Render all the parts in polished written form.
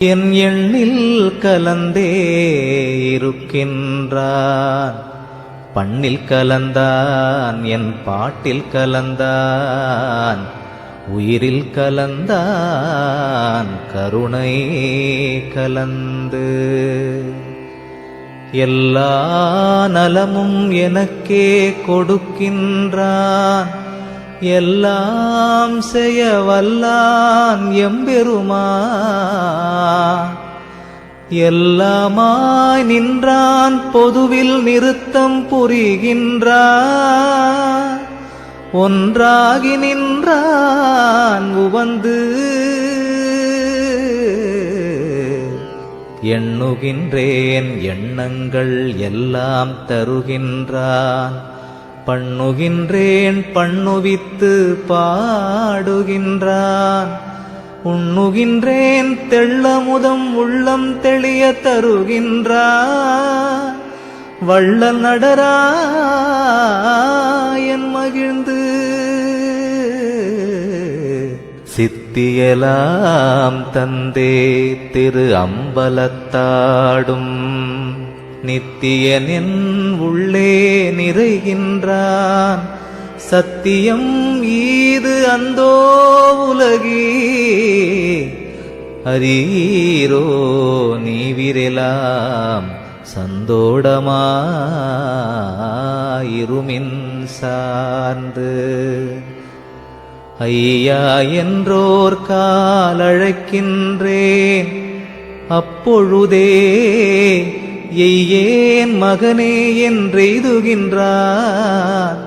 என் எண்ணில் கலந்தே இருக்கின்றான். பண்ணில் கலந்தான், என் பாட்டில் கலந்தான், உயிரில் கலந்தான், கருணை கலந்து எல்லா நலமும் எனக்கே கொடுக்கின்றான். எல்லாம் செய்ய வல்லான் எம்பெருமான். எல்லாமாய் நின்றான், பொதுவில் நிறுத்தம் புரிகின்றான். ஒன்றாகி நின்றான் உவந்து எண்ணுகின்றேன், எண்ணங்கள் எல்லாம் தருகின்றான். பண்ணுகின்றேன், பண்ணுவித்து பாடுகின்றான். உண்ணுகின்றேன், தெள்ளமுதம் உள்ளம் தெளிய தருகின்றான். வள்ளல் நடராயன் மகிழ்ந்து சித்தியலாம் தந்தே திரு அம்பலத்தாடும் நித்தியனின் உள்ளே நிறைகின்றான். சத்தியம் ஈது அந்தோ உலகி அரீரோ நீவிரெலாம் சந்தோடமாயிருமின் சார்ந்து ஐயா என்றோர் காலழைக்கின்றேன். அப்பொழுதே எய்யேன் மகனே என்றெய்துகின்றான்.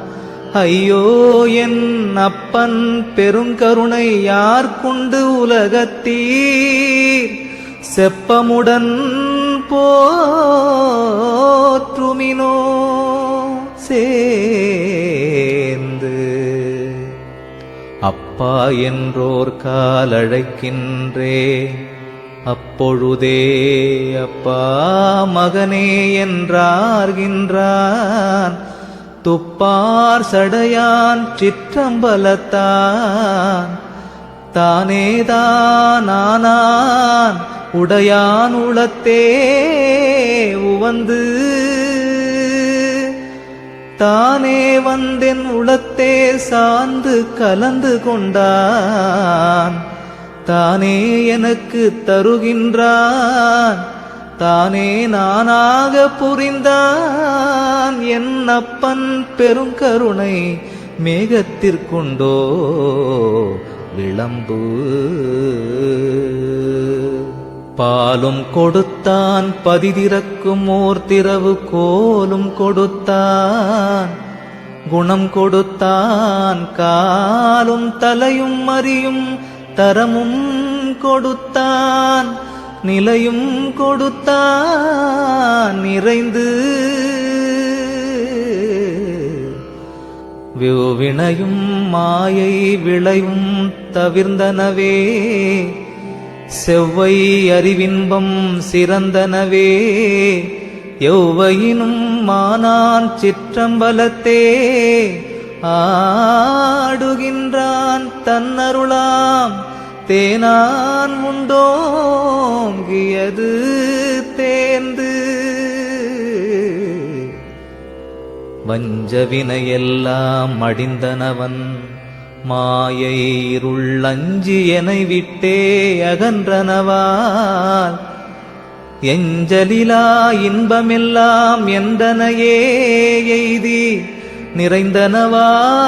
ஐயோ என் அப்பன் பெருங்கருணை யார்கொண்டு உலகத்தீர் செப்பமுடன் போற்றுமினோ சேர்ந்து. அப்பா என்றோர் காலழைக்கின்றேன். அப்பொழுதே அப்பா மகனே என்றார்கின்றான். துப்பார் சடையான் சிற்றம்பலத்தான் தானேதான் ஆனான். உடையான் உளத்தே உவந்து தானே வந்தென் உளத்தே சார்ந்து கலந்து கொண்டான். தானே எனக்கு தருகின்றான், தானே நானாக புரிந்தான். என் அப்பன் பெருங்கருணை மேகத்திற்குண்டோ விளம்பு. பாலும் கொடுத்தான், பதிதிறக்கும் ஓர் திரவு கோலும் கொடுத்தான். குணம் கொடுத்தான், காலும் தலையும் அறியும் தரமும் கொடுத்தான். நிலையும் கொடுத்தான் நிறைந்து. வினையும் மாயை விளைவும் தவிர்ந்தனவே, செவ்வை அறிவின்பம் சிறந்தனவே. எவ்வையினும் மானான் சிற்றம்பலத்தே ஆடுகின்றான். தன்னருளாம் தேனான் உண்டோங்கியது தேர்ந்து. வஞ்சவினையெல்லாம் அடிந்தனவன் மாயை இருளஞ்சி எனை விட்டே அகன்றனவால். எஞ்சலிலா இன்பமெல்லாம் என்றனையே எய்தி நிறைந்தனவா